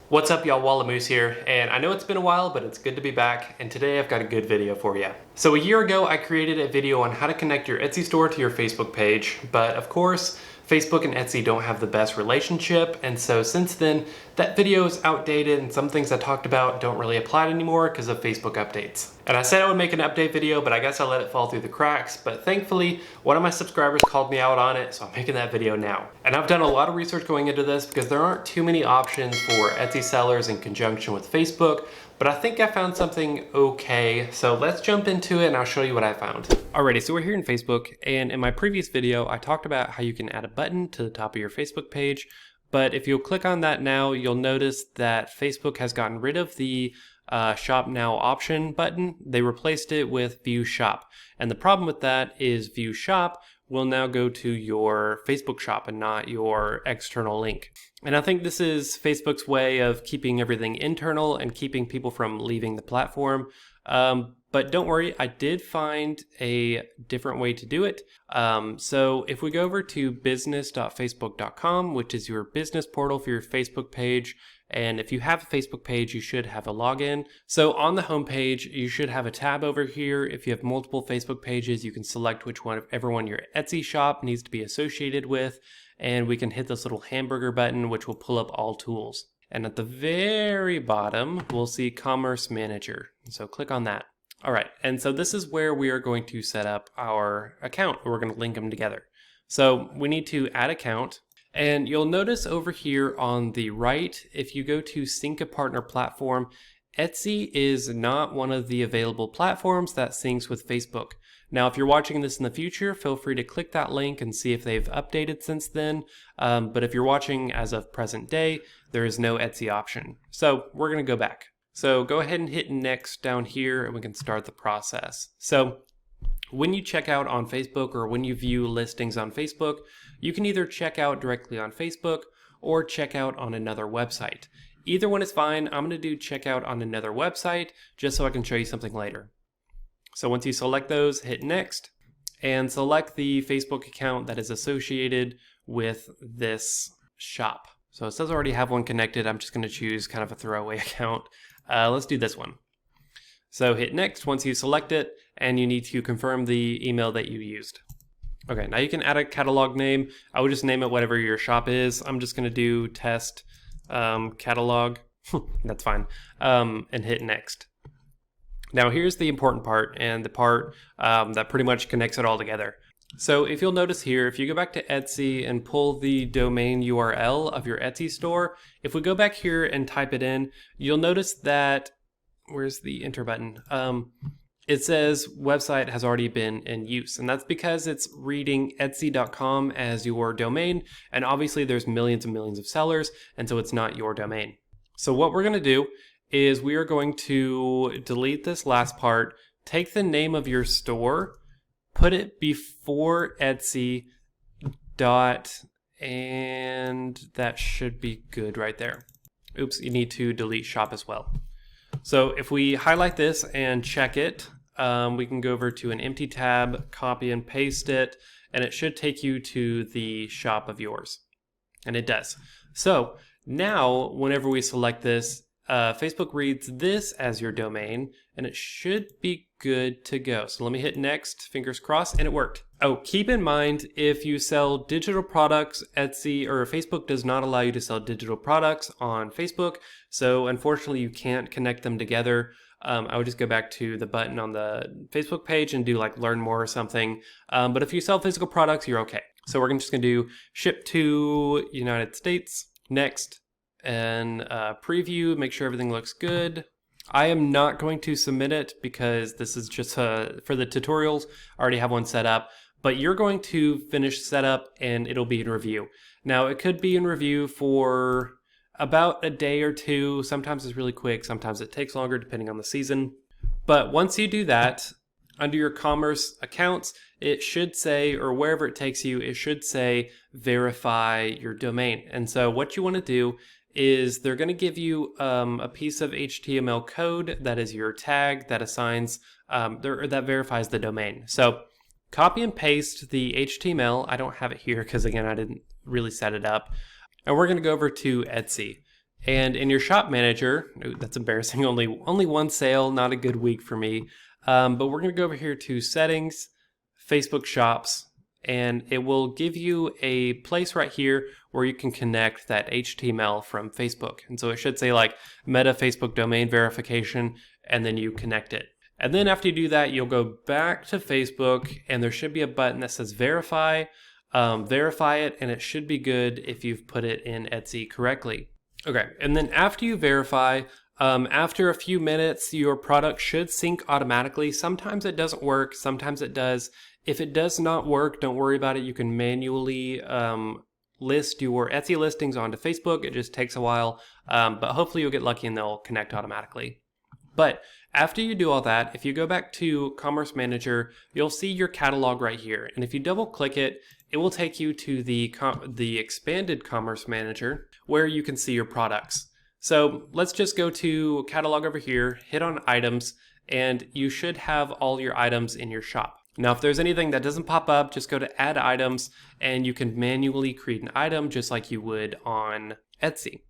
What's up, y'all? Wallamoose here, and I know it's been a while, but it's good to be back, and today I've got a good video for you. So a year ago, I created a video on how to connect your Etsy store to your Facebook page, but of course, Facebook and Etsy don't have the best relationship, and so since then, that video is outdated and some things I talked about don't really apply anymore because of Facebook updates. And I said I would make an update video, but I guess I let it fall through the cracks, but thankfully, one of my subscribers called me out on it, so I'm making that video now. And I've done a lot of research going into this because there aren't too many options for Etsy sellers in conjunction with Facebook, but I think I found something okay. So let's jump into it and I'll show you what I found. Alrighty, so we're here in Facebook, and in my previous video, I talked about how you can add a button to the top of your Facebook page, but if you'll click on that now, you'll notice that Facebook has gotten rid of the Shop Now option button. They replaced it with View Shop. And the problem with that is View Shop will now go to your Facebook shop and not your external link. And I think this is Facebook's way of keeping everything internal and keeping people from leaving the platform. But don't worry, I did find a different way to do it. So if we go over to business.facebook.com, which is your business portal for your Facebook page, and if you have a Facebook page, you should have a login. So on the home page, you should have a tab over here. If you have multiple Facebook pages, you can select whichever one your Etsy shop needs to be associated with, and we can hit this little hamburger button, which will pull up all tools. And at the very bottom, we'll see Commerce Manager. So click on that. All right, and so this is where we are going to set up our account. We're going to link them together. So we need to add account. And you'll notice over here on the right, if you go to Sync a Partner Platform, Etsy is not one of the available platforms that syncs with Facebook. Now, if you're watching this in the future, feel free to click that link and see if they've updated since then. But if you're watching as of present day, there is no Etsy option. So we're going to go back. So go ahead and hit next down here and we can start the process. So when you check out on Facebook or when you view listings on Facebook, you can either check out directly on Facebook or check out on another website. Either one is fine. I'm going to do check out on another website just so I can show you something later. So once you select those, hit next and select the Facebook account that is associated with this shop. So it says I already have one connected. I'm just going to choose kind of a throwaway account. Let's do this one. So hit next once you select it, and you need to confirm the email that you used. Okay, now you can add a catalog name. I would just name it whatever your shop is. I'm just going to do test catalog. That's fine. And hit next. Now here's the important part, and the part that pretty much connects it all together. So if you'll notice here, if you go back to Etsy and pull the domain URL of your Etsy store, if we go back here and type it in, you'll notice that, where's the enter button? It says website has already been in use, and that's because it's reading etsy.com as your domain, and obviously there's millions and millions of sellers, and so it's not your domain. So what we're going to do is we are going to delete this last part, take the name of your store, put it before Etsy dot, and that should be good right there. Oops, you need to delete shop as well. So if we highlight this and check it, we can go over to an empty tab, copy and paste it, and it should take you to the shop of yours. And it does. So now, whenever we select this, Facebook reads this as your domain, and it should be good to go. So let me hit next, fingers crossed, and it worked. Oh, keep in mind, if you sell digital products, Etsy or Facebook does not allow you to sell digital products on Facebook. So unfortunately, you can't connect them together. I would just go back to the button on the Facebook page and do like learn more or something. But if you sell physical products, you're okay. So we're just going to do ship to United States, next, and preview, make sure everything looks good. I am not going to submit it because this is just for the tutorials. I already have one set up, but you're going to finish setup and it'll be in review. Now it could be in review for about a day or two. Sometimes it's really quick, sometimes it takes longer depending on the season. But once you do that, under your commerce accounts, it should say, or wherever it takes you, it should say verify your domain. And so what you want to do is they're going to give you a piece of HTML code that is your tag that assigns, that verifies the domain. So copy and paste the HTML. I don't have it here because again, I didn't really set it up. And we're going to go over to Etsy. And in your shop manager, ooh, that's embarrassing, only one sale, not a good week for me. But we're gonna go over here to settings, Facebook shops, and it will give you a place right here where you can connect that HTML from Facebook. And so it should say like Meta Facebook domain verification, and then you connect it. And then after you do that, you'll go back to Facebook and there should be a button that says verify. Verify it, and it should be good if you've put it in Etsy correctly. Okay, and then after you verify, after a few minutes, your product should sync automatically. Sometimes it doesn't work, sometimes it does. If it does not work, don't worry about it. You can manually list your Etsy listings onto Facebook. It just takes a while, but hopefully you'll get lucky and they'll connect automatically. But after you do all that, if you go back to Commerce Manager, you'll see your catalog right here. And if you double click it, it will take you to the expanded Commerce Manager where you can see your products. So let's just go to catalog over here, hit on items, and you should have all your items in your shop. Now, if there's anything that doesn't pop up, just go to add items and you can manually create an item just like you would on Etsy.